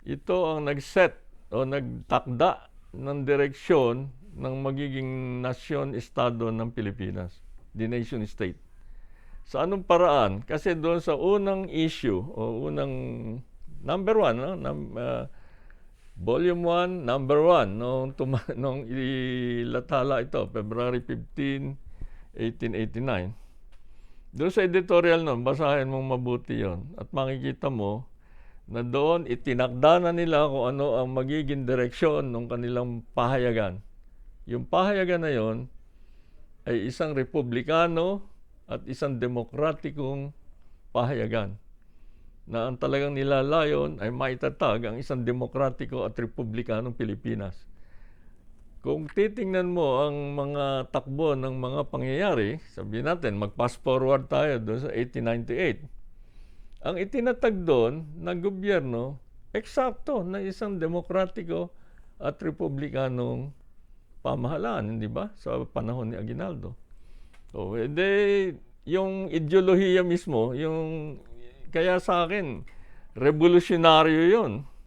ito ang nag-set o nagtakda ng direksyon ng magiging nasyon-estado ng Pilipinas, the nation state. Sa anong paraan? Kasi doon sa unang issue o unang number 1, no? Volume 1, number 1, nung ilathala ito, February 15, 1889. Doon sa editorial nun, basahin mong mabuti yon at makikita mo na doon itinakda na nila kung ano ang magiging direksyon ng kanilang pahayagan. Yung pahayagan na yon ay isang republikano at isang demokratikong pahayagan na ang talagang nilalayon ay maitatag ang isang demokratiko at republikanong Pilipinas. Kung titingnan mo ang mga takbo ng mga pangyayari, sabihin natin, mag-fast forward tayo doon sa 1898. Ang itinatag doon ng gobyerno, eksakto na isang demokratiko at republikanong pamahalaan, hindi ba? Sa panahon ni Aguinaldo. So, yung ideolohiya mismo, kaya sa akin, revolusyonaryo yon.